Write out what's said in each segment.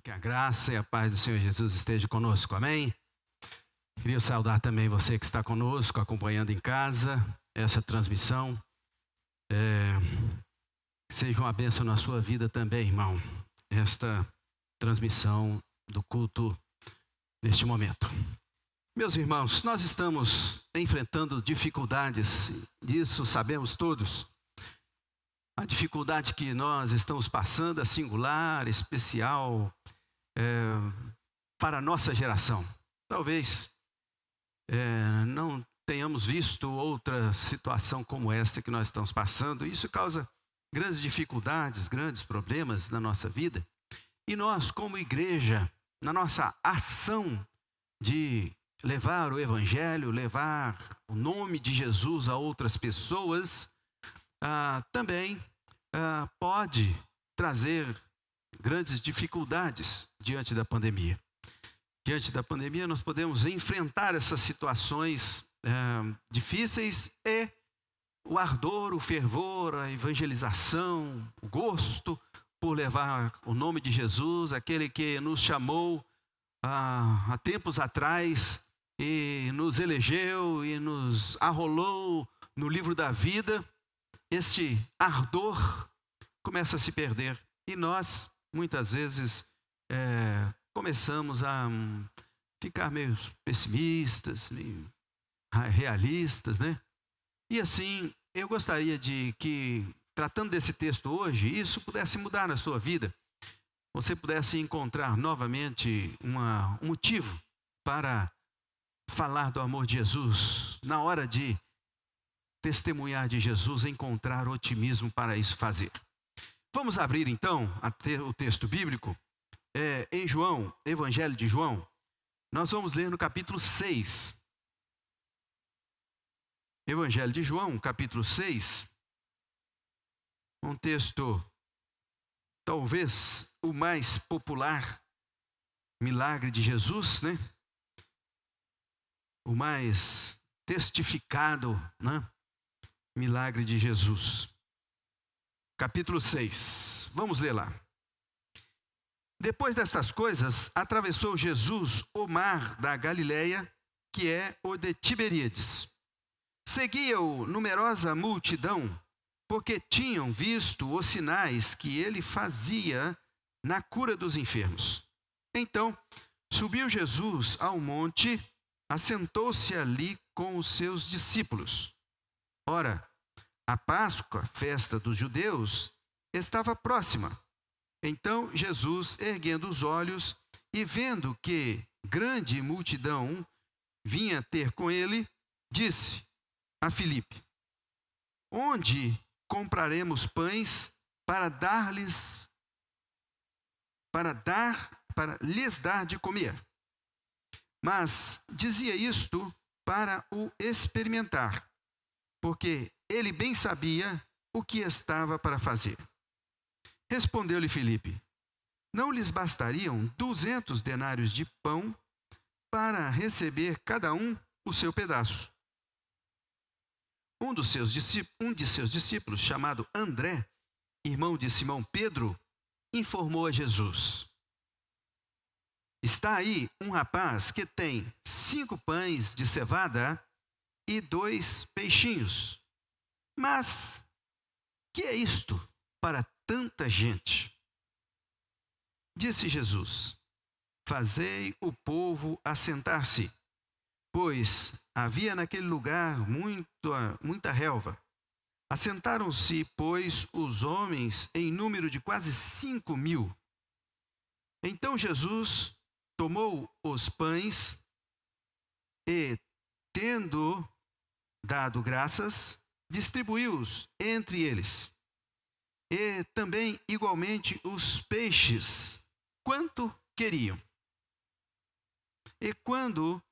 Que a graça e a paz do Senhor Jesus esteja conosco, amém? Queria saudar também você que está conosco, acompanhando em casa essa transmissão. Que seja uma bênção na sua vida também, irmão, esta transmissão do culto neste momento. Meus irmãos, nós estamos enfrentando dificuldades, disso sabemos todos. A dificuldade que nós estamos passando é singular, especial, para a nossa geração. Talvez não tenhamos visto outra situação como esta que nós estamos passando. Isso causa grandes dificuldades, grandes problemas na nossa vida. E nós, como igreja, na nossa ação de levar o Evangelho, levar o nome de Jesus a outras pessoas, também pode trazer grandes dificuldades diante da pandemia. Diante da pandemia nós podemos enfrentar essas situações difíceis e o ardor, o fervor, a evangelização, o gosto por levar o nome de Jesus, aquele que nos chamou há tempos atrás e nos elegeu e nos arrolou no livro da vida. Este ardor começa a se perder e nós muitas vezes começamos a ficar meio pessimistas, meio realistas, né? E assim, eu gostaria de que, tratando desse texto hoje, isso pudesse mudar na sua vida. Você pudesse encontrar novamente um motivo para falar do amor de Jesus. Na hora de testemunhar de Jesus, encontrar otimismo para isso fazer. Vamos abrir então o texto bíblico. Em João, Evangelho de João, nós vamos ler no capítulo 6. Evangelho de João, capítulo 6, um texto, talvez o mais popular milagre de Jesus, né? O mais testificado, né? Milagre de Jesus. Capítulo 6, vamos ler lá. Depois destas coisas, atravessou Jesus o mar da Galileia, que é o de Tiberíades. Seguia-o numerosa multidão, porque tinham visto os sinais que ele fazia na cura dos enfermos. Então, subiu Jesus ao monte, assentou-se ali com os seus discípulos. Ora, a Páscoa, festa dos judeus, estava próxima. Então Jesus, erguendo os olhos e vendo que grande multidão vinha ter com ele, disse a Filipe: onde compraremos pães para lhes dar de comer? Mas dizia isto para o experimentar, porque ele bem sabia o que estava para fazer. Respondeu-lhe Filipe: não lhes bastariam 200 denários de pão para receber cada um o seu pedaço? Um de seus discípulos, chamado André, irmão de Simão Pedro, informou a Jesus: está aí um rapaz que tem 5 pães de cevada e 2 peixinhos. Mas que é isto para tanta gente? Disse Jesus: fazei o povo assentar-se, pois havia naquele lugar muita relva. Assentaram-se, pois, os homens em número de quase 5.000. Então Jesus tomou os pães e, tendo dado graças, distribuiu-os entre eles. E também igualmente os peixes, quanto queriam. E quando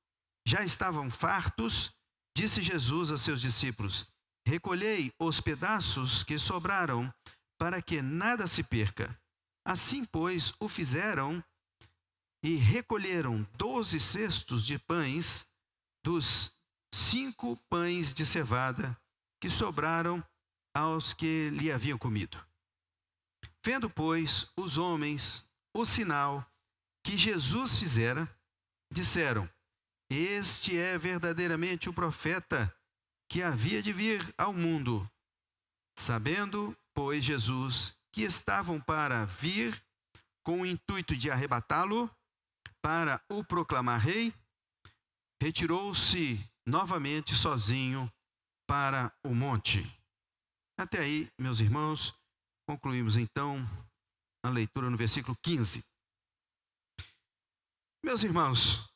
já estavam fartos, disse Jesus a seus discípulos: recolhei os pedaços que sobraram, para que nada se perca. Assim, pois, o fizeram e recolheram 12 cestos de pães dos 5 pães de cevada que sobraram aos que lhe haviam comido. Vendo, pois, os homens o sinal que Jesus fizera, disseram: este é verdadeiramente o profeta que havia de vir ao mundo. Sabendo, pois, Jesus que estavam para vir com o intuito de arrebatá-lo, para o proclamar rei, retirou-se novamente sozinho para o monte. Até aí, meus irmãos, concluímos então a leitura no versículo 15. Meus irmãos,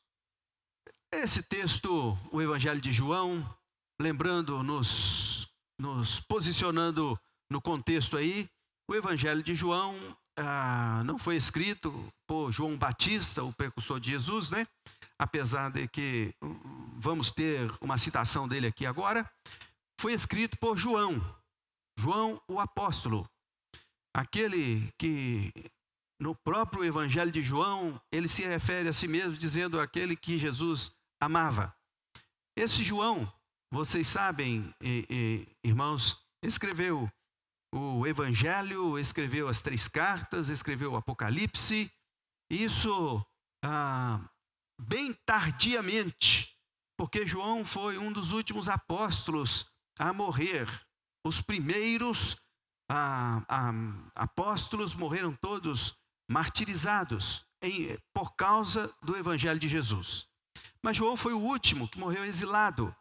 esse texto, o Evangelho de João, lembrando, nos posicionando no contexto aí, o Evangelho de João não foi escrito por João Batista, o precursor de Jesus, né? Apesar de que vamos ter uma citação dele aqui agora, foi escrito por João, o apóstolo, aquele que no próprio Evangelho de João, ele se refere a si mesmo dizendo aquele que Jesus amava. Esse João, vocês sabem, irmãos, escreveu o Evangelho, escreveu as 3 cartas, escreveu o Apocalipse, isso bem tardiamente, porque João foi um dos últimos apóstolos a morrer. Os primeiros apóstolos morreram todos martirizados por causa do Evangelho de Jesus. Mas João foi o último que morreu exilado.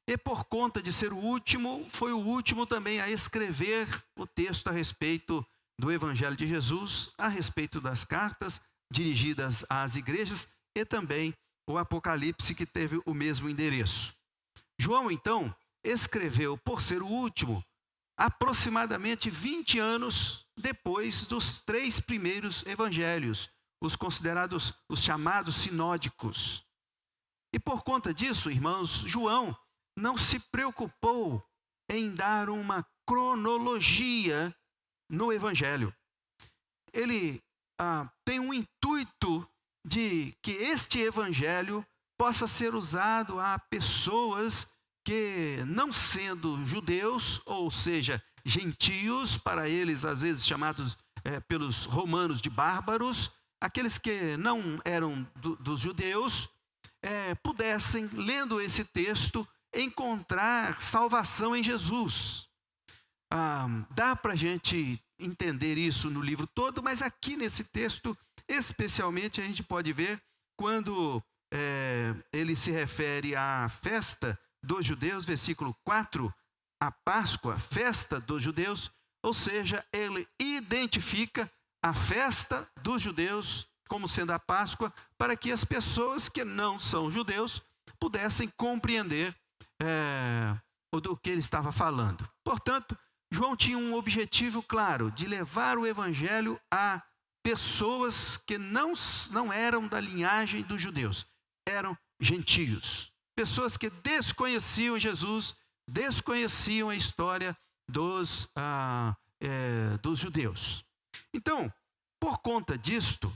E por conta de ser o último, foi o último também a escrever o texto a respeito do Evangelho de Jesus, a respeito das cartas dirigidas às igrejas e também o Apocalipse, que teve o mesmo endereço. João, então, escreveu, por ser o último, aproximadamente 20 anos depois dos 3 primeiros evangelhos, os chamados sinódicos. E por conta disso, irmãos, João não se preocupou em dar uma cronologia no Evangelho. Ele tem um intuito de que este Evangelho possa ser usado a pessoas que, não sendo judeus, ou seja, gentios, para eles às vezes chamados pelos romanos de bárbaros, aqueles que não eram dos judeus, pudessem, lendo esse texto, encontrar salvação em Jesus. Dá para a gente entender isso no livro todo, mas aqui nesse texto, especialmente, a gente pode ver quando ele se refere à festa dos judeus, versículo 4, a Páscoa, festa dos judeus, ou seja, ele identifica a festa dos judeus como sendo a Páscoa, para que as pessoas que não são judeus pudessem compreender do que ele estava falando. Portanto, João tinha um objetivo claro, de levar o Evangelho a pessoas que não eram da linhagem dos judeus, eram gentios, pessoas que desconheciam Jesus, desconheciam a história dos judeus. Então, por conta disto,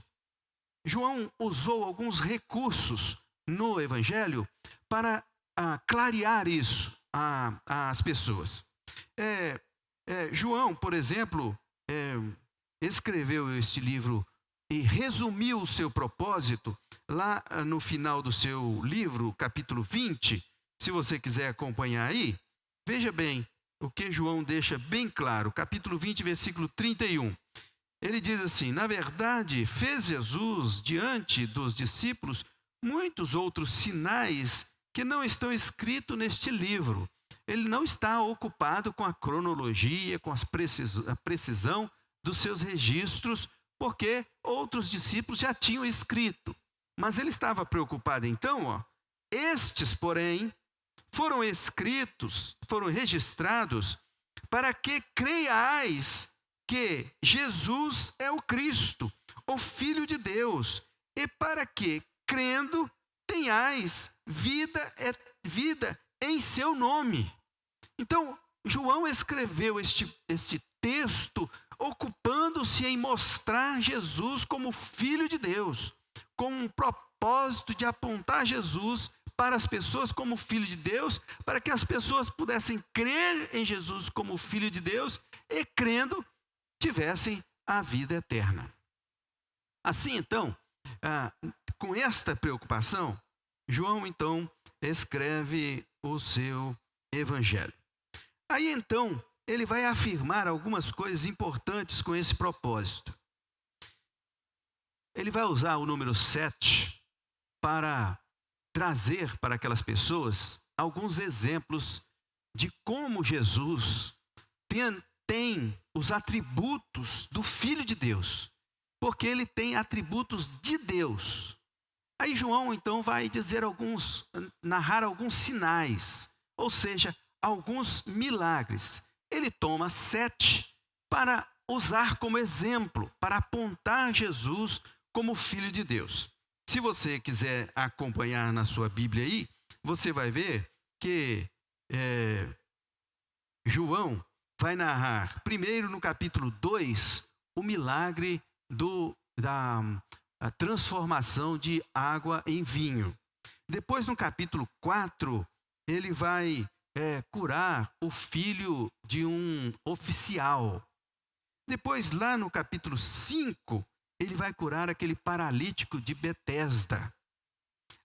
João usou alguns recursos no Evangelho para clarear isso às pessoas. João, por exemplo, escreveu este livro e resumiu o seu propósito lá no final do seu livro, capítulo 20. Se você quiser acompanhar aí, veja bem o que João deixa bem claro, capítulo 20, versículo 31. Ele diz assim: na verdade, fez Jesus diante dos discípulos muitos outros sinais que não estão escritos neste livro. Ele não está ocupado com a cronologia, com a precisão dos seus registros, porque outros discípulos já tinham escrito. Mas ele estava preocupado então, estes, porém, foram escritos, foram registrados, para que creiais que Jesus é o Cristo, o Filho de Deus, e para que, crendo, tenhais vida em seu nome. Então, João escreveu este texto ocupando-se em mostrar Jesus como Filho de Deus, com um propósito de apontar Jesus para as pessoas como Filho de Deus, para que as pessoas pudessem crer em Jesus como Filho de Deus e, crendo, tivessem a vida eterna. Assim, então, com esta preocupação, João então escreve o seu evangelho. Aí então ele vai afirmar algumas coisas importantes com esse propósito. Ele vai usar o número 7 para trazer para aquelas pessoas alguns exemplos de como Jesus tem os atributos do Filho de Deus, porque ele tem atributos de Deus. Aí João então vai narrar alguns sinais, ou seja, alguns milagres. Ele toma 7 para usar como exemplo, para apontar Jesus como Filho de Deus. Se você quiser acompanhar na sua Bíblia aí, você vai ver que João vai narrar, primeiro no capítulo 2, o milagre da transformação de água em vinho. Depois, no capítulo 4, ele vai curar o filho de um oficial. Depois, lá no capítulo 5, ele vai curar aquele paralítico de Betesda.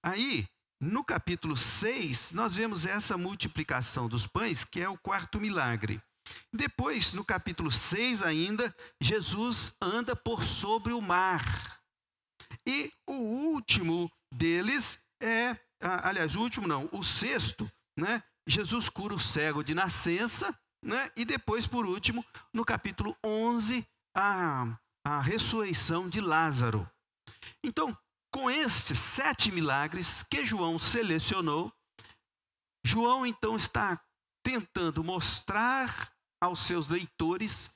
Aí, no capítulo 6, nós vemos essa multiplicação dos pães, que é o quarto milagre. Depois, no capítulo 6 ainda, Jesus anda por sobre o mar. E o último deles o sexto, né? Jesus cura o cego de nascença, né? E depois, por último, no capítulo 11, a ressurreição de Lázaro. Então, com estes 7 milagres que João selecionou, João então está tentando mostrar aos seus leitores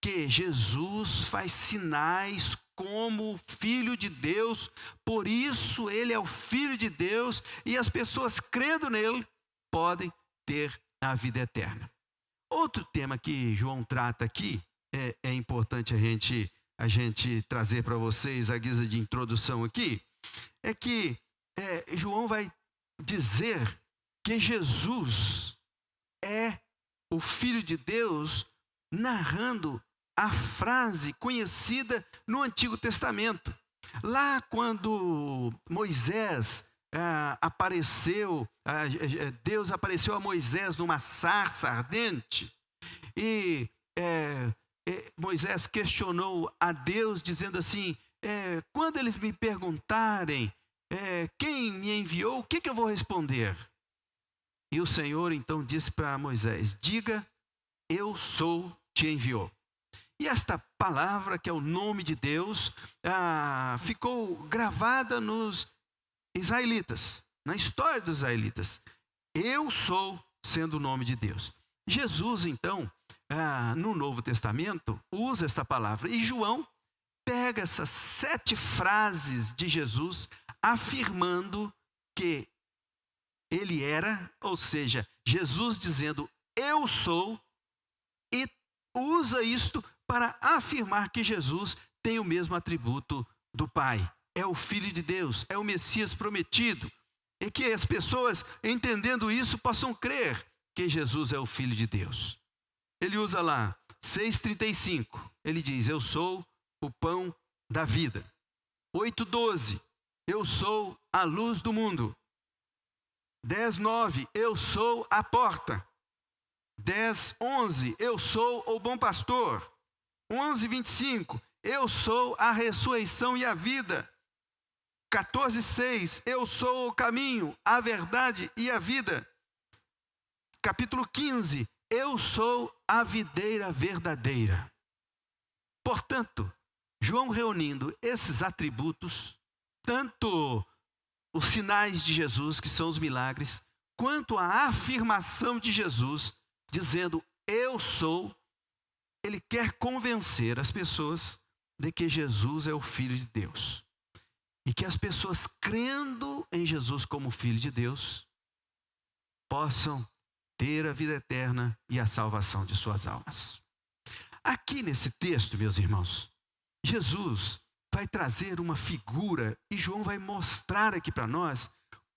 que Jesus faz sinais como Filho de Deus, por isso ele é o Filho de Deus, e as pessoas crendo nele podem ter a vida eterna. Outro tema que João trata aqui, é importante a gente trazer para vocês a guisa de introdução aqui, é que João vai dizer que Jesus é o Filho de Deus, narrando a frase conhecida no Antigo Testamento. Lá quando Moisés apareceu, Deus apareceu a Moisés numa sarça ardente, e Moisés questionou a Deus dizendo assim, quando eles me perguntarem quem me enviou, o que eu vou responder? E o Senhor então disse para Moisés, diga, eu sou, te enviou. E esta palavra, que é o nome de Deus, ficou gravada nos israelitas, na história dos israelitas. Eu sou, sendo o nome de Deus. Jesus então, no Novo Testamento, usa esta palavra. E João pega essas 7 frases de Jesus, afirmando que ele era, ou seja, Jesus dizendo, eu sou, e usa isto para afirmar que Jesus tem o mesmo atributo do Pai. É o Filho de Deus, é o Messias prometido. E que as pessoas, entendendo isso, possam crer que Jesus é o Filho de Deus. Ele usa lá, 6,35, ele diz, eu sou o pão da vida. 8,12, eu sou a luz do mundo. 10,9, eu sou a porta. 10,11, eu sou o bom pastor. 11,25, eu sou a ressurreição e a vida. 14,6, eu sou o caminho, a verdade e a vida. Capítulo 15, eu sou a videira verdadeira. Portanto, João reunindo esses atributos, tanto os sinais de Jesus, que são os milagres, quanto a afirmação de Jesus, dizendo, eu sou, ele quer convencer as pessoas de que Jesus é o Filho de Deus. E que as pessoas, crendo em Jesus como Filho de Deus, possam ter a vida eterna e a salvação de suas almas. Aqui nesse texto, meus irmãos, Jesus vai trazer uma figura, e João vai mostrar aqui para nós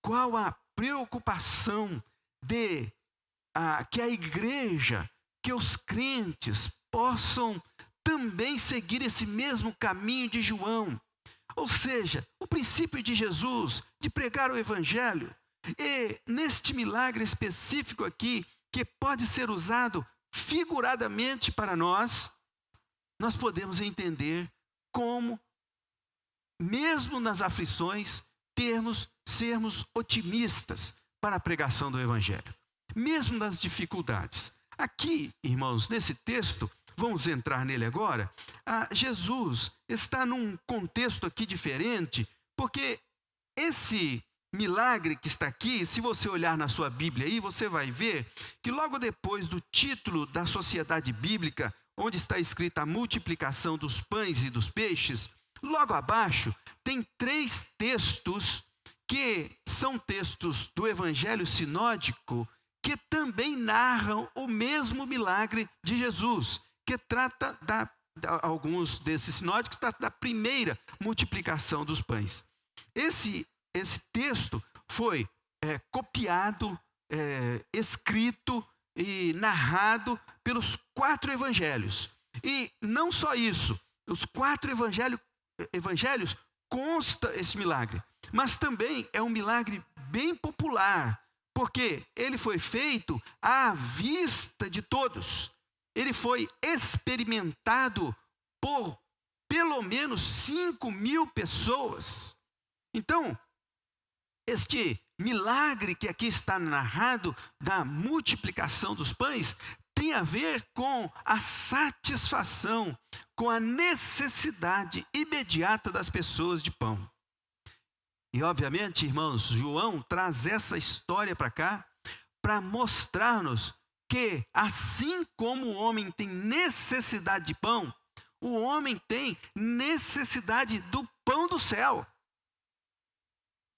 qual a preocupação que a igreja, que os crentes possam também seguir esse mesmo caminho de João. Ou seja, o princípio de Jesus de pregar o evangelho. E neste milagre específico aqui, que pode ser usado figuradamente para nós podemos entender como, mesmo nas aflições, sermos otimistas para a pregação do evangelho, mesmo nas dificuldades. Aqui, irmãos, nesse texto, vamos entrar nele agora, Jesus está num contexto aqui diferente, porque esse milagre que está aqui, se você olhar na sua Bíblia aí, você vai ver que logo depois do título da sociedade bíblica, onde está escrita a multiplicação dos pães e dos peixes, logo abaixo tem 3 textos que são textos do Evangelho Sinódico, que também narram o mesmo milagre de Jesus, que trata alguns desses sinódicos, trata da primeira multiplicação dos pães. Esse texto foi copiado, escrito e narrado pelos 4 evangelhos. E não só isso, os 4 evangelhos consta esse milagre, mas também é um milagre bem popular, porque ele foi feito à vista de todos. Ele foi experimentado por pelo menos 5.000 pessoas. Então, este milagre que aqui está narrado, da multiplicação dos pães, tem a ver com a satisfação, com a necessidade imediata das pessoas de pão. E obviamente, irmãos, João traz essa história para cá, para mostrar-nos que assim como o homem tem necessidade de pão, o homem tem necessidade do pão do céu.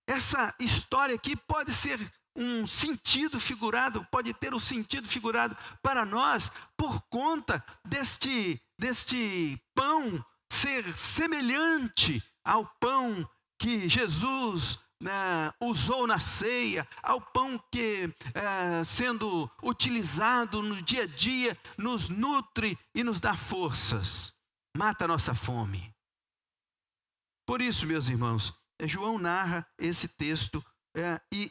Essa história aqui pode ser um sentido figurado, pode ter um sentido figurado para nós por conta deste pão ser semelhante ao pão que Jesus usou na ceia, ao pão que sendo utilizado no dia a dia nos nutre e nos dá forças, mata a nossa fome. Por isso, meus irmãos, João narra esse texto e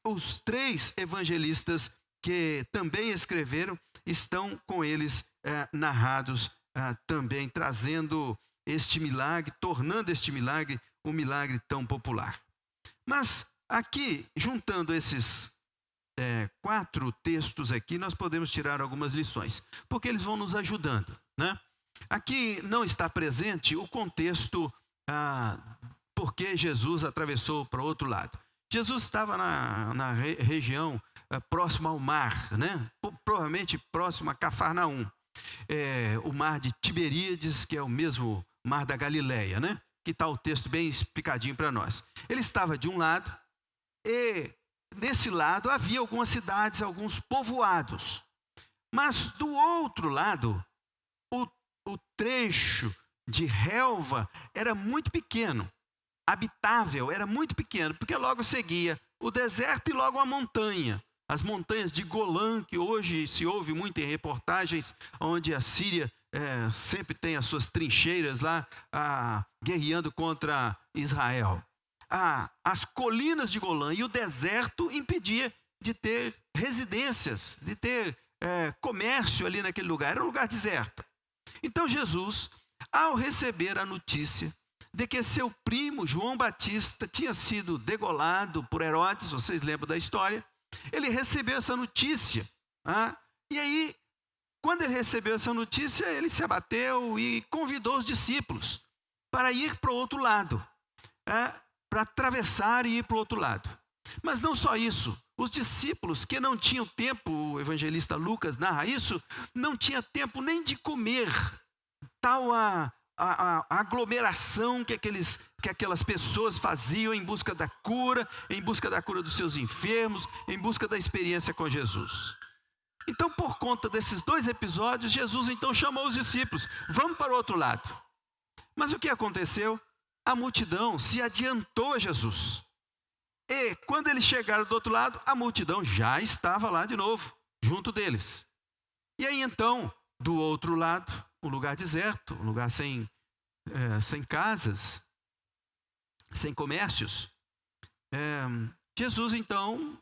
os 3 evangelistas que também escreveram estão com eles narrados também, trazendo este milagre, tornando este milagre um milagre tão popular. Mas aqui, juntando esses 4 textos aqui, nós podemos tirar algumas lições, porque eles vão nos ajudando, né? Aqui não está presente o contexto porque Jesus atravessou para o outro lado. Jesus estava na região próxima ao mar, né? Provavelmente próximo a Cafarnaum, o mar de Tiberíades, que é o mesmo mar da Galileia, né? Que está o texto bem explicadinho para nós. Ele estava de um lado e desse lado havia algumas cidades, alguns povoados. Mas do outro lado, o trecho de relva era muito pequeno, habitável, era muito pequeno, porque logo seguia o deserto e logo a montanha. As montanhas de Golã, que hoje se ouve muito em reportagens, onde a Síria sempre tem as suas trincheiras lá, guerreando contra Israel. As colinas de Golã e o deserto impedia de ter residências, de ter comércio ali naquele lugar, era um lugar deserto. Então Jesus, ao receber a notícia de que seu primo João Batista tinha sido degolado por Herodes, vocês lembram da história, ele recebeu essa notícia, e aí, quando ele recebeu essa notícia, ele se abateu e convidou os discípulos para ir para o outro lado, para atravessar e ir para o outro lado. Mas não só isso, os discípulos que não tinham tempo, o evangelista Lucas narra isso, não tinha tempo nem de comer, tal a aglomeração que aquelas pessoas faziam em busca da cura dos seus enfermos, em busca da experiência com Jesus. Então, por conta desses 2 episódios, Jesus então chamou os discípulos, vamos para o outro lado. Mas o que aconteceu? A multidão se adiantou a Jesus. E quando eles chegaram do outro lado, a multidão já estava lá de novo, junto deles. E aí então, do outro lado, um lugar deserto, um lugar sem casas, sem comércios, Jesus então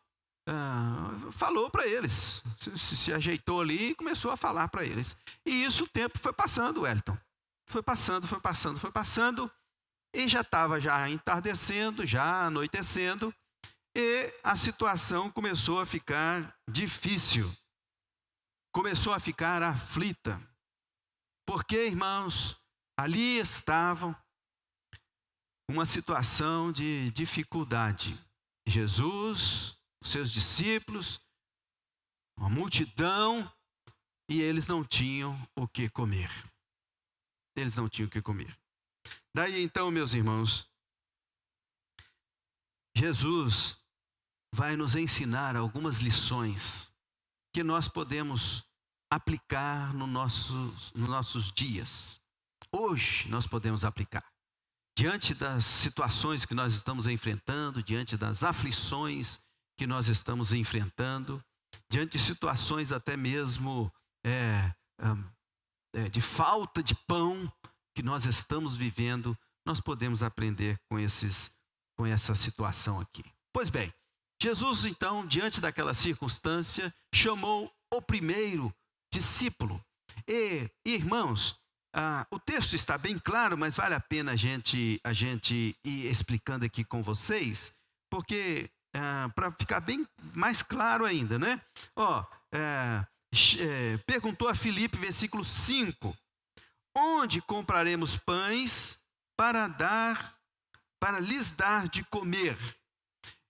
falou para eles, se ajeitou ali e começou a falar para eles. E isso o tempo foi passando, Wellington. Foi passando, e já estava já entardecendo, já anoitecendo, e a situação começou a ficar difícil, começou a ficar aflita. Porque, irmãos, ali estavam uma situação de dificuldade. Jesus, os seus discípulos, uma multidão, e eles não tinham o que comer. Eles não tinham o que comer. Daí então, meus irmãos, Jesus vai nos ensinar algumas lições que nós podemos aplicar nos nossos dias. Hoje nós podemos aplicar. Diante das situações que nós estamos enfrentando, diante das aflições que nós estamos enfrentando, diante de situações até mesmo de falta de pão que nós estamos vivendo, nós podemos aprender com essa situação aqui. Pois bem, Jesus então, diante daquela circunstância, chamou o primeiro discípulo. E irmãos, o texto está bem claro, mas vale a pena a gente ir explicando aqui com vocês, porque para ficar bem mais claro ainda, né? Perguntou a Filipe, versículo 5, onde compraremos pães para lhes dar de comer?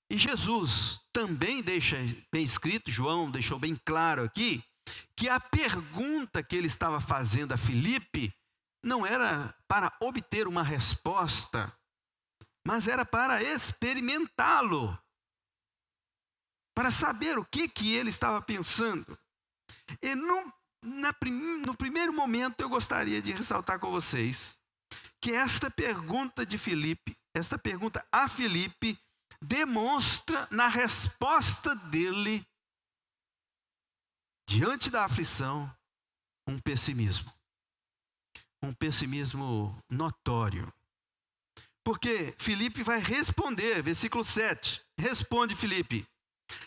E Jesus também deixa bem escrito, João deixou bem claro aqui, que a pergunta que ele estava fazendo a Filipe não era para obter uma resposta, mas era para experimentá-lo, para saber o que ele estava pensando. E no primeiro momento eu gostaria de ressaltar com vocês que esta pergunta de Filipe, esta pergunta a Filipe, demonstra na resposta dele, diante da aflição, um pessimismo notório. Porque Filipe vai responder, versículo 7, responde Filipe: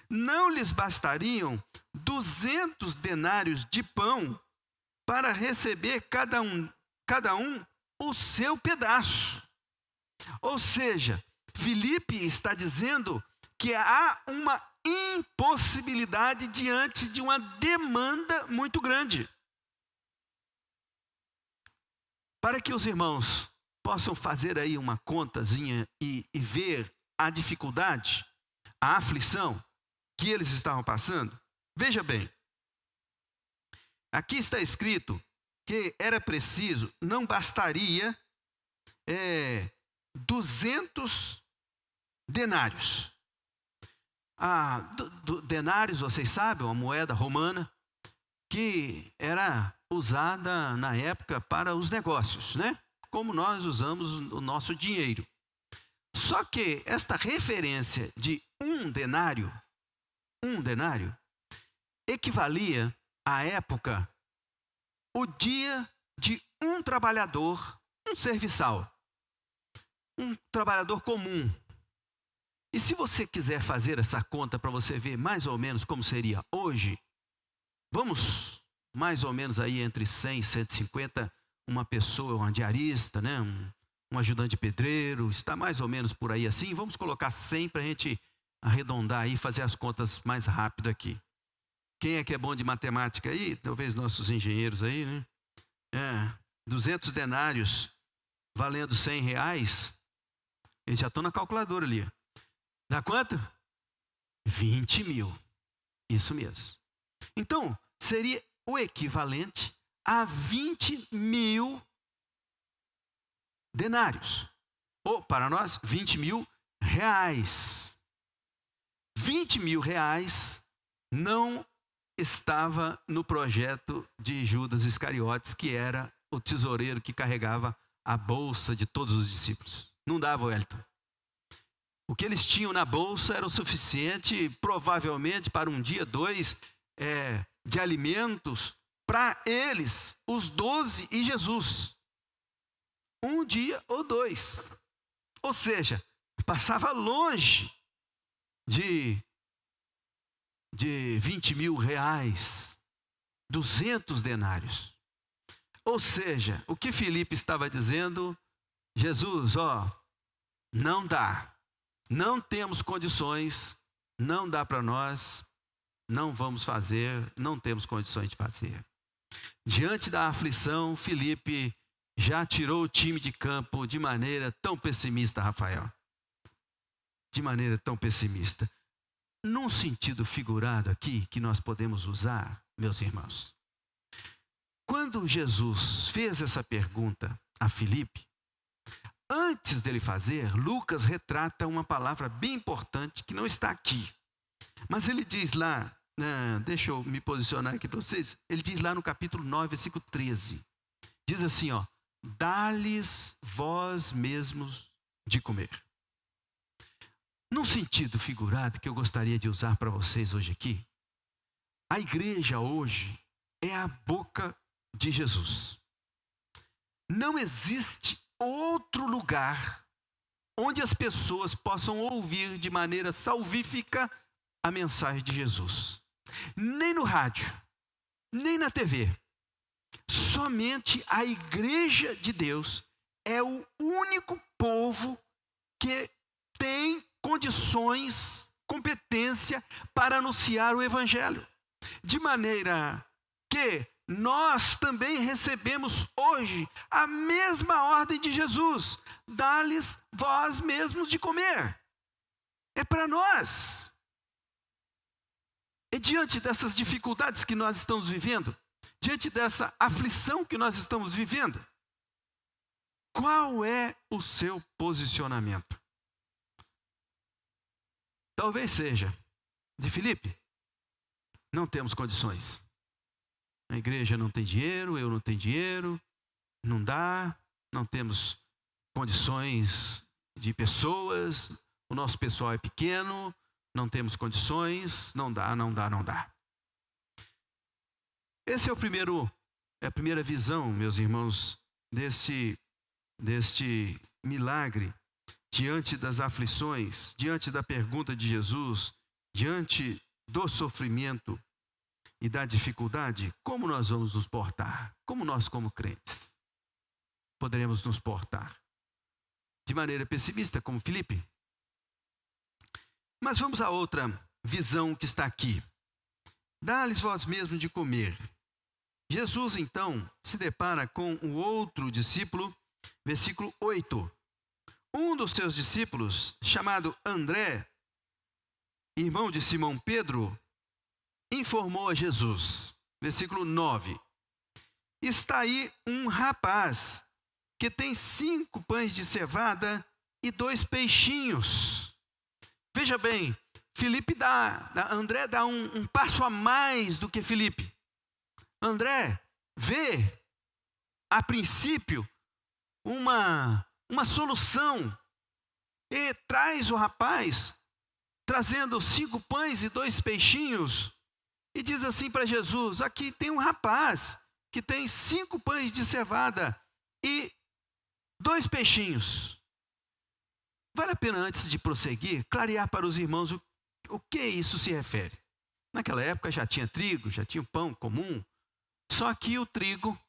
não lhes bastariam 200 denários de pão para receber cada um o seu pedaço. Ou seja, Filipe está dizendo que há uma impossibilidade diante de uma demanda muito grande. Para que os irmãos possam fazer aí uma contazinha e ver a dificuldade, a aflição que eles estavam passando, veja bem, aqui está escrito que era preciso, não bastaria 200 denários. Denários, vocês sabem, uma moeda romana que era usada na época para os negócios, né? Como nós usamos o nosso dinheiro. Só que esta referência de um denário equivalia à época o dia de um trabalhador, um serviçal, um trabalhador comum. E se você quiser fazer essa conta para você ver mais ou menos como seria hoje, vamos mais ou menos aí entre 100 e 150, uma pessoa, uma diarista, né? um ajudante de pedreiro, está mais ou menos por aí assim. Vamos colocar 100 para a gente arredondar aí, fazer as contas mais rápido aqui. Quem é que é bom de matemática aí? Talvez nossos engenheiros aí, né? 200 denários valendo R$100, eles já estão na calculadora ali. Dá quanto? 20 mil. Isso mesmo. Então, seria o equivalente a 20 mil denários. Ou, para nós, 20 mil reais. 20 mil reais não estava no projeto de Judas Iscariotes, que era o tesoureiro que carregava a bolsa de todos os discípulos. Não dava, Wellington. O que eles tinham na bolsa era o suficiente, provavelmente, para um dia, 2, de alimentos para eles, os 12 e Jesus. Um dia ou 2. Ou seja, passava longe de 20 mil reais, 200 denários. Ou seja, o que Filipe estava dizendo, Jesus, não dá, não temos condições, não dá para nós, não vamos fazer, não temos condições de fazer. Diante da aflição, Filipe já tirou o time de campo de maneira tão pessimista, Rafael. De maneira tão pessimista. Num sentido figurado aqui, que nós podemos usar, meus irmãos. Quando Jesus fez essa pergunta a Filipe, antes dele fazer, Lucas retrata uma palavra bem importante que não está aqui. Mas ele diz lá, deixa eu me posicionar aqui para vocês, ele diz lá no capítulo 9, versículo 13. Diz assim, dá-lhes vós mesmos de comer. Num sentido figurado que eu gostaria de usar para vocês hoje aqui, a igreja hoje é a boca de Jesus. Não existe outro lugar onde as pessoas possam ouvir de maneira salvífica a mensagem de Jesus. Nem no rádio, nem na TV. Somente a igreja de Deus é o único povo que tem condições, competência para anunciar o evangelho. De maneira que nós também recebemos hoje a mesma ordem de Jesus: dá-lhes vós mesmos de comer. É para nós. E diante dessas dificuldades que nós estamos vivendo, diante dessa aflição que nós estamos vivendo, qual é o seu posicionamento? Talvez seja de Filipe: não temos condições. A igreja não tem dinheiro, eu não tenho dinheiro, não dá, não temos condições de pessoas, o nosso pessoal é pequeno, não temos condições, não dá. Esse é a primeira visão, meus irmãos, deste milagre, diante das aflições, diante da pergunta de Jesus, diante do sofrimento e da dificuldade. Como nós vamos nos portar? Como nós, como crentes, poderemos nos portar? De maneira pessimista, como Filipe? Mas vamos a outra visão que está aqui. Dá-lhes vós mesmo de comer. Jesus, então, se depara com o outro discípulo, versículo 8. Um dos seus discípulos, chamado André, irmão de Simão Pedro, informou a Jesus, versículo 9. Está aí um rapaz que tem 5 pães de cevada e 2 peixinhos. Veja bem, André dá um passo a mais do que Filipe. André vê, a princípio, uma solução e traz o rapaz, trazendo 5 pães e 2 peixinhos, e diz assim para Jesus: aqui tem um rapaz que tem 5 pães de cevada e 2 peixinhos. Vale a pena, antes de prosseguir, clarear para os irmãos o que isso se refere. Naquela época já tinha trigo, já tinha pão comum, só que o trigo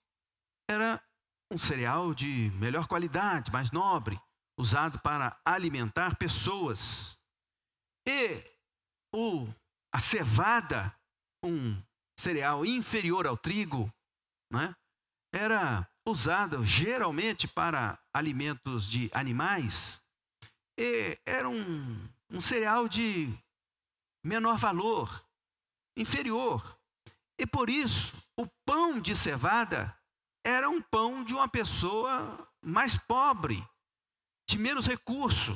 era um cereal de melhor qualidade, mais nobre, usado para alimentar pessoas. E a cevada, um cereal inferior ao trigo, né, era usado geralmente para alimentos de animais, e era um cereal de menor valor, inferior. E por isso, o pão de cevada era um pão de uma pessoa mais pobre, de menos recurso.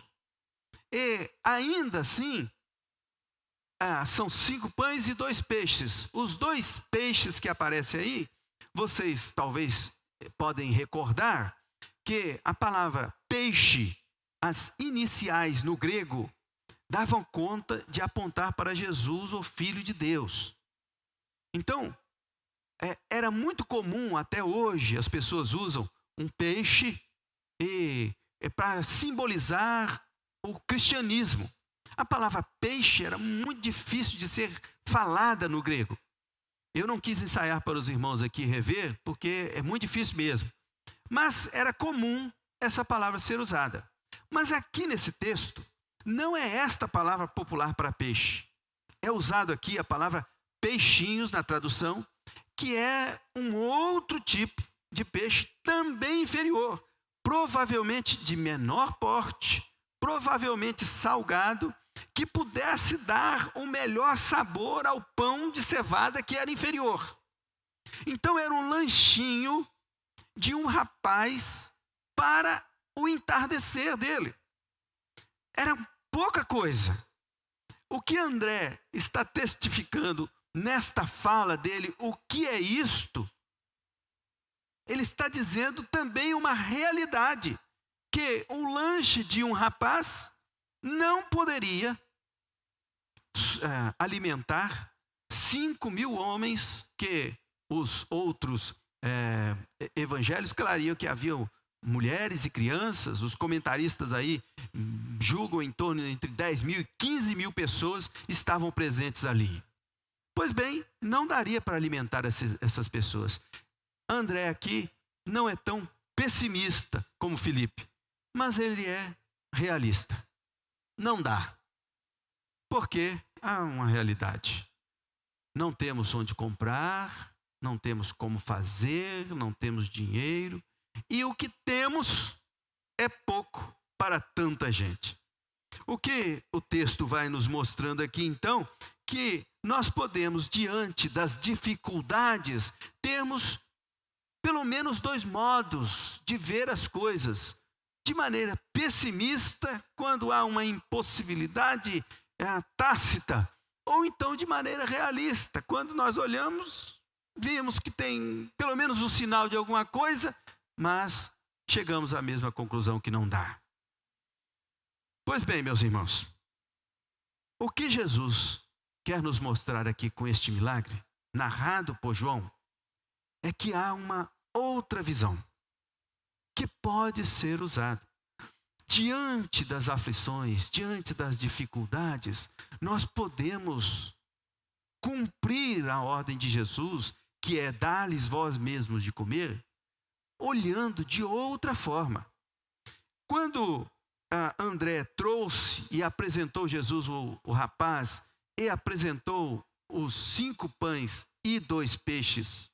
E ainda assim, são 5 pães e 2 peixes. Os 2 peixes que aparecem aí, vocês talvez podem recordar que a palavra peixe, as iniciais no grego, davam conta de apontar para Jesus, o Filho de Deus. Então, era muito comum, até hoje, as pessoas usam um peixe e para simbolizar o cristianismo. A palavra peixe era muito difícil de ser falada no grego. Eu não quis ensaiar para os irmãos aqui rever, porque é muito difícil mesmo. Mas era comum essa palavra ser usada. Mas aqui nesse texto, não é esta palavra popular para peixe. É usado aqui a palavra peixinhos na tradução, que é um outro tipo de peixe também inferior, provavelmente de menor porte, provavelmente salgado, que pudesse dar o melhor sabor ao pão de cevada que era inferior. Então era um lanchinho de um rapaz para o entardecer dele. Era pouca coisa. O que André está testificando nesta fala dele, o que é isto? Ele está dizendo também uma realidade, que o lanche de um rapaz não poderia alimentar 5.000 homens, que os outros evangelhos clariam que haviam mulheres e crianças. Os comentaristas aí julgam em torno entre 10.000 e 15.000 pessoas estavam presentes ali. Pois bem, não daria para alimentar essas pessoas. André aqui não é tão pessimista como Filipe, mas ele é realista. Não dá, porque há uma realidade. Não temos onde comprar, não temos como fazer, não temos dinheiro, e o que temos é pouco para tanta gente. O que o texto vai nos mostrando aqui, então, que nós podemos, diante das dificuldades, termos pelo menos 2 modos de ver as coisas. De maneira pessimista, quando há uma impossibilidade tácita, ou então de maneira realista, quando nós olhamos, vimos que tem pelo menos um sinal de alguma coisa, mas chegamos à mesma conclusão que não dá. Pois bem, meus irmãos, o que Jesus quer nos mostrar aqui com este milagre, narrado por João, é que há uma outra visão que pode ser usada. Diante das aflições, diante das dificuldades, nós podemos cumprir a ordem de Jesus, que é dar-lhes vós mesmos de comer, olhando de outra forma. Quando André trouxe e apresentou Jesus, o rapaz, e apresentou os 5 pães e 2 peixes,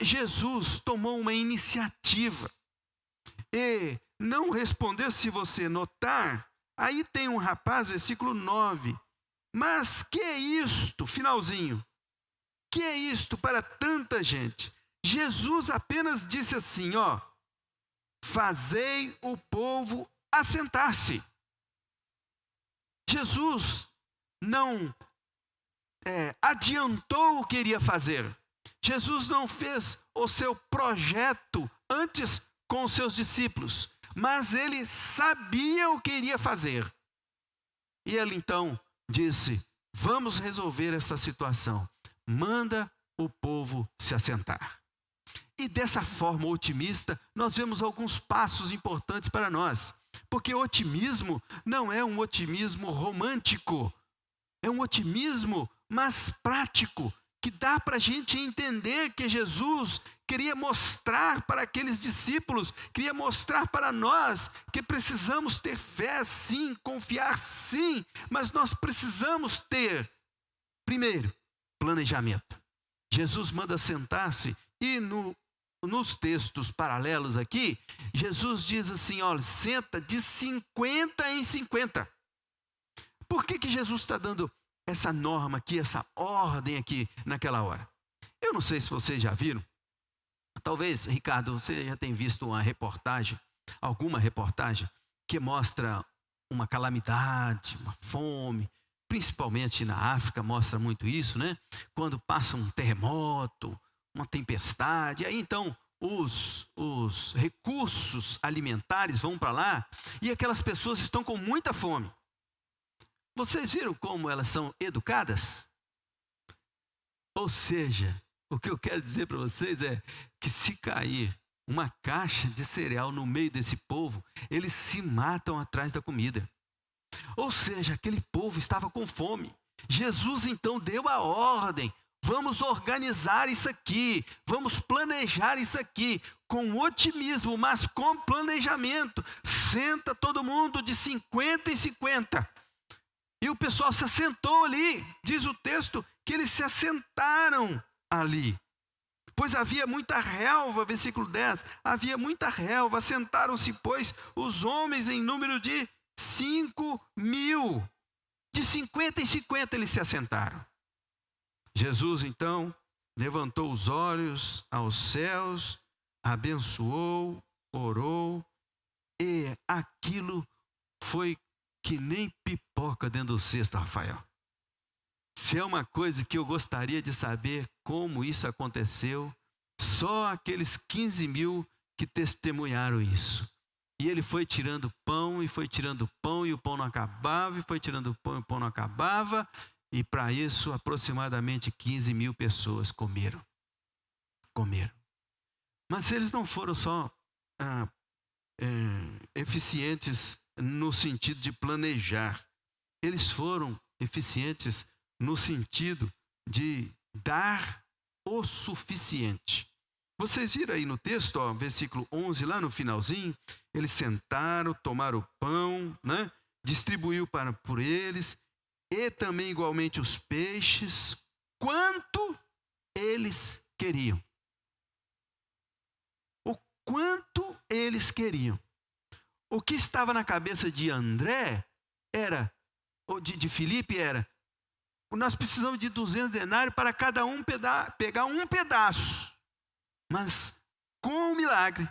Jesus tomou uma iniciativa e não respondeu. Se você notar, aí tem um rapaz, versículo 9, mas que é isto, finalzinho, que é isto para tanta gente? Jesus apenas disse assim, fazei o povo assentar-se. Jesus não adiantou o que iria fazer. Jesus não fez o seu projeto antes com os seus discípulos, mas ele sabia o que iria fazer. E ele então disse, vamos resolver essa situação. Manda o povo se assentar. E dessa forma otimista, nós vemos alguns passos importantes para nós. Porque o otimismo não é um otimismo romântico, é um otimismo mais prático, que dá para a gente entender que Jesus queria mostrar para aqueles discípulos, queria mostrar para nós que precisamos ter fé sim, confiar sim, mas nós precisamos ter, primeiro, planejamento. Jesus manda sentar-se e nos textos paralelos aqui, Jesus diz assim, olha, senta de 50 em 50. Por que Jesus está dando essa norma aqui, essa ordem aqui naquela hora? Eu não sei se vocês já viram, talvez, Ricardo, você já tem visto uma reportagem, alguma reportagem, que mostra uma calamidade, uma fome, principalmente na África, mostra muito isso, né? Quando passa um terremoto, uma tempestade, aí então os recursos alimentares vão para lá e aquelas pessoas estão com muita fome. Vocês viram como elas são educadas? Ou seja, o que eu quero dizer para vocês é que se cair uma caixa de cereal no meio desse povo, eles se matam atrás da comida. Ou seja, aquele povo estava com fome. Jesus então deu a ordem: vamos organizar isso aqui, vamos planejar isso aqui, com otimismo, mas com planejamento. Senta todo mundo de 50 em 50. E o pessoal se assentou ali, diz o texto, que eles se assentaram ali. Pois havia muita relva, versículo 10, havia muita relva, assentaram-se, pois, os homens em número de 5.000. De 50 em 50 eles se assentaram. Jesus, então, levantou os olhos aos céus, abençoou, orou, e aquilo foi que nem pipoca dentro do cesto, Rafael. Se é uma coisa que eu gostaria de saber como isso aconteceu, só aqueles 15.000 que testemunharam isso. E ele foi tirando pão, e foi tirando pão, e o pão não acabava, e foi tirando pão, e o pão não acabava, e para isso aproximadamente 15.000 pessoas comeram. Mas eles não foram só eficientes no sentido de planejar, eles foram eficientes no sentido de dar o suficiente. Vocês viram aí no texto, versículo 11, lá no finalzinho, eles sentaram, tomaram o pão, né? Distribuiu por eles, e também igualmente os peixes, quanto eles queriam. O quanto eles queriam. O que estava na cabeça de André era, ou de Filipe era, nós precisamos de 200 denários para cada um pegar um pedaço. Mas com o milagre,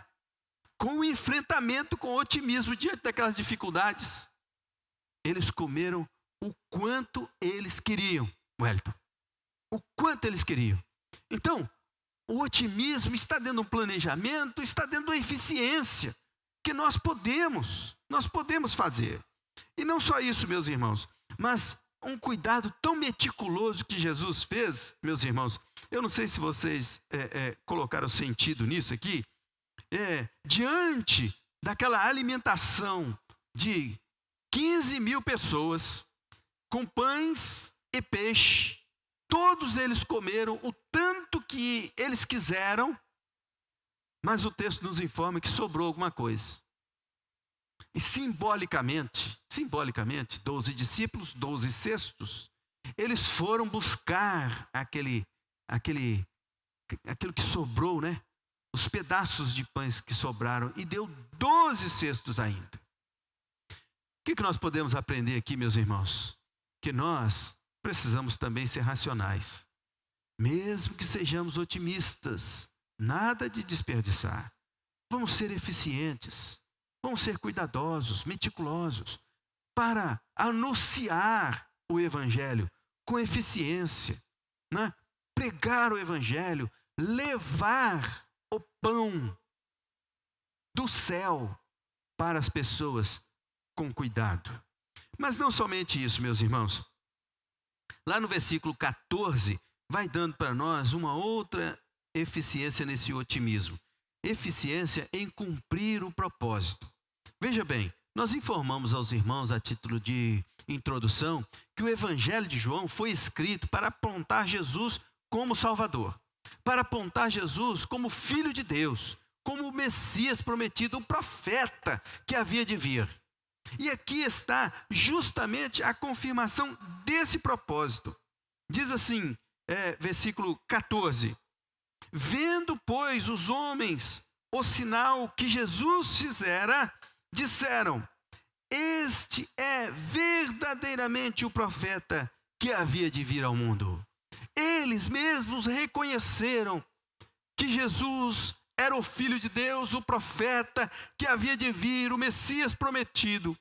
com o enfrentamento, com o otimismo diante daquelas dificuldades, eles comeram o quanto eles queriam, Wellington. O quanto eles queriam. Então, o otimismo está dentro de um planejamento, está dentro de uma eficiência que nós podemos fazer. E não só isso, meus irmãos, mas um cuidado tão meticuloso que Jesus fez, meus irmãos. Eu não sei se vocês colocaram sentido nisso aqui. Diante daquela alimentação de 15.000 pessoas, com pães e peixe, todos eles comeram o tanto que eles quiseram, mas o texto nos informa que sobrou alguma coisa. E simbolicamente, 12 discípulos, 12 cestos, eles foram buscar aquilo que sobrou, né? Os pedaços de pães que sobraram, e deu 12 cestos ainda. O que nós podemos aprender aqui, meus irmãos? Que nós precisamos também ser racionais. Mesmo que sejamos otimistas, nada de desperdiçar. Vamos ser eficientes, vamos ser cuidadosos, meticulosos, para anunciar o Evangelho com eficiência, né? Pregar o Evangelho, levar o pão do céu para as pessoas com cuidado. Mas não somente isso, meus irmãos. Lá no versículo 14, vai dando para nós uma outra eficiência nesse otimismo. Eficiência em cumprir o propósito. Veja bem, nós informamos aos irmãos a título de introdução que o Evangelho de João foi escrito para apontar Jesus como Salvador, para apontar Jesus como Filho de Deus, como o Messias prometido, o profeta que havia de vir. E aqui está justamente a confirmação desse propósito. Diz assim, versículo 14: vendo, pois, os homens o sinal que Jesus fizera, disseram: este é verdadeiramente o profeta que havia de vir ao mundo. Eles mesmos reconheceram que Jesus era o Filho de Deus, o profeta que havia de vir, o Messias prometido,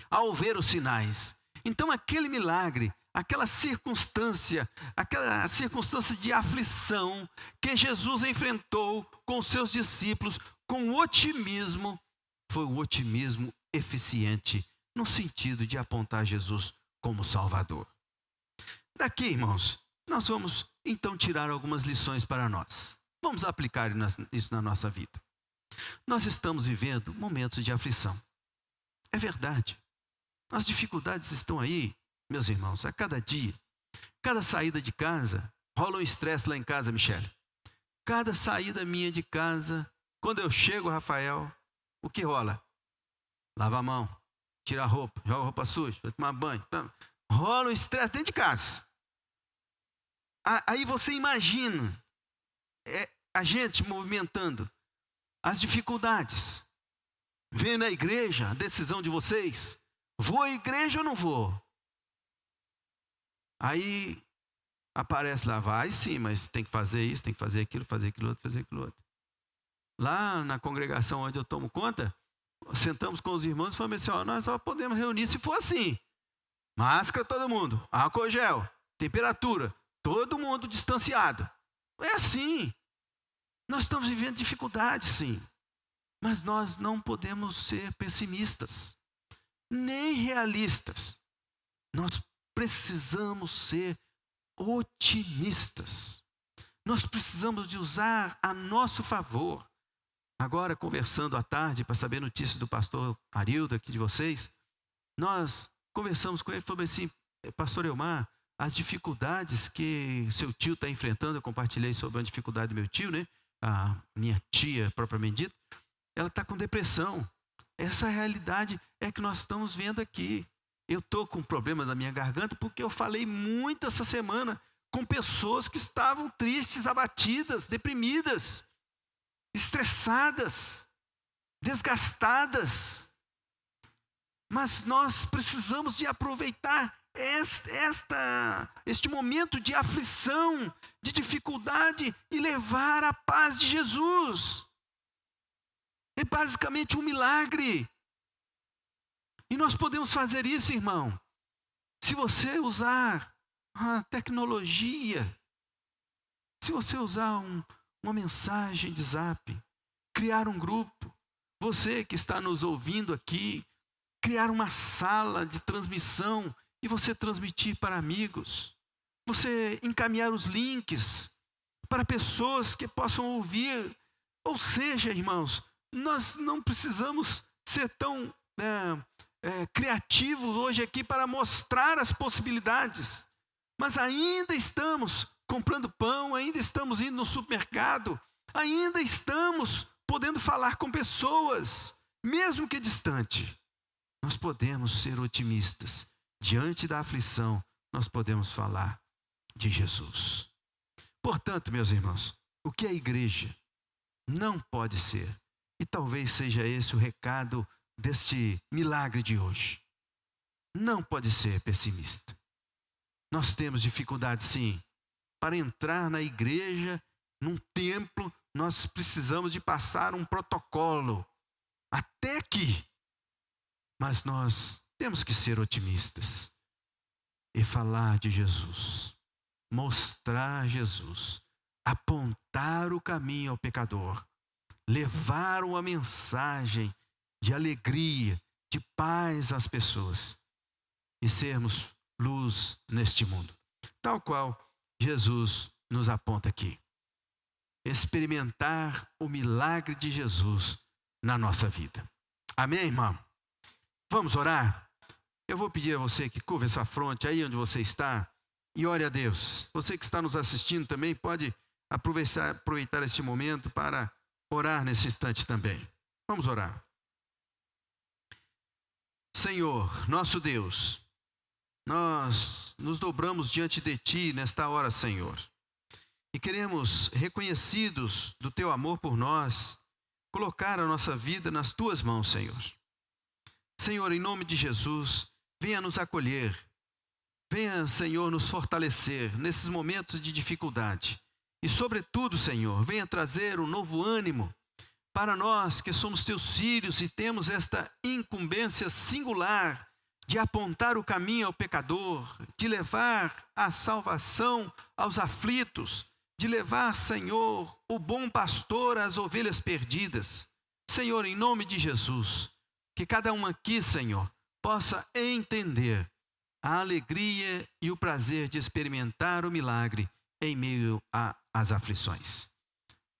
ao ver os sinais. Então aquele milagre, aquela circunstância de aflição que Jesus enfrentou com seus discípulos com otimismo, foi um otimismo eficiente no sentido de apontar Jesus como Salvador. Daqui, irmãos, nós vamos então tirar algumas lições para nós. Vamos aplicar isso na nossa vida. Nós estamos vivendo momentos de aflição. É verdade. As dificuldades estão aí, meus irmãos, a cada dia. Cada saída de casa, rola um estresse lá em casa, Michele. Cada saída minha de casa, quando eu chego, Rafael, o que rola? Lava a mão, tira a roupa, joga a roupa suja, vai tomar banho. Rola um estresse dentro de casa. Aí você imagina a gente movimentando as dificuldades. Vem na igreja, a decisão de vocês. Vou à igreja ou não vou? Aí aparece lá, vai sim, mas tem que fazer isso, tem que fazer aquilo outro, fazer aquilo outro. Lá na congregação onde eu tomo conta, sentamos com os irmãos e falamos assim, nós só podemos reunir se for assim. Máscara todo mundo, álcool gel, temperatura, todo mundo distanciado. É assim. Nós estamos vivendo dificuldades, sim. Mas nós não podemos ser pessimistas, nem realistas. Nós precisamos ser otimistas. Nós precisamos de usar a nosso favor. Agora, conversando à tarde, para saber notícia do pastor Arildo aqui de vocês, nós conversamos com ele e falamos assim, pastor Elmar, as dificuldades que seu tio está enfrentando, eu compartilhei sobre a dificuldade do meu tio, né? A minha tia, propriamente dita, ela está com depressão. Essa realidade é que nós estamos vendo aqui. Eu estou com problema na minha garganta porque eu falei muito essa semana com pessoas que estavam tristes, abatidas, deprimidas, estressadas, desgastadas. Mas nós precisamos de aproveitar este momento de aflição, de dificuldade e levar a paz de Jesus. É basicamente um milagre. E nós podemos fazer isso, irmão, se você usar a tecnologia, se você usar uma mensagem de zap, criar um grupo, você que está nos ouvindo aqui, criar uma sala de transmissão e você transmitir para amigos, você encaminhar os links para pessoas que possam ouvir. Ou seja, irmãos, nós não precisamos ser tão criativos hoje aqui para mostrar as possibilidades, mas ainda estamos comprando pão, ainda estamos indo no supermercado, ainda estamos podendo falar com pessoas, mesmo que distante. Nós podemos ser otimistas. Diante da aflição, nós podemos falar de Jesus. Portanto, meus irmãos, o que a igreja não pode ser, e talvez seja esse o recado deste milagre de hoje, não pode ser pessimista. Nós temos dificuldade, sim. Para entrar na igreja, num templo, nós precisamos de passar um protocolo. Até aqui. Mas nós temos que ser otimistas e falar de Jesus, mostrar Jesus, apontar o caminho ao pecador, levar uma mensagem de alegria, de paz às pessoas e sermos luz neste mundo, tal qual Jesus nos aponta aqui. Experimentar o milagre de Jesus na nossa vida. Amém, irmão? Vamos orar? Eu vou pedir a você que curva sua fronte aí onde você está e ore a Deus. Você que está nos assistindo também pode aproveitar este momento para orar nesse instante também. Vamos orar. Senhor, nosso Deus, nós nos dobramos diante de Ti nesta hora, Senhor. E queremos, reconhecidos do Teu amor por nós, colocar a nossa vida nas Tuas mãos, Senhor. Senhor, em nome de Jesus, venha nos acolher. Venha, Senhor, nos fortalecer nesses momentos de dificuldade. E, sobretudo, Senhor, venha trazer um novo ânimo para nós que somos Teus filhos e temos esta incumbência singular de apontar o caminho ao pecador, de levar a salvação aos aflitos, de levar, Senhor, o bom pastor às ovelhas perdidas. Senhor, em nome de Jesus, que cada um aqui, Senhor, possa entender a alegria e o prazer de experimentar o milagre em meio às aflições.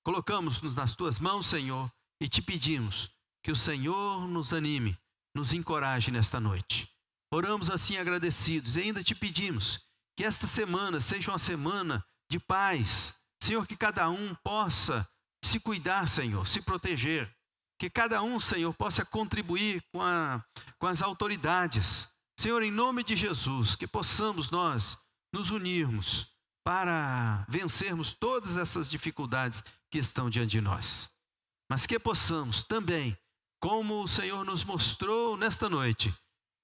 colocamos-nos nas tuas mãos, Senhor, e te pedimos que o Senhor nos anime, nos encoraje nesta noite. Oramos assim agradecidos e ainda te pedimos que esta semana seja uma semana de paz. Senhor, que cada um possa se cuidar, Senhor, se proteger. Que cada um, Senhor, possa contribuir com as autoridades. Senhor, em nome de Jesus, que possamos nós nos unirmos para vencermos todas essas dificuldades que estão diante de nós. Mas que possamos também, como o Senhor nos mostrou nesta noite,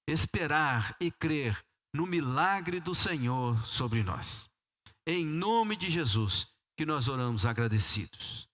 esperar e crer no milagre do Senhor sobre nós. Em nome de Jesus, que nós oramos agradecidos.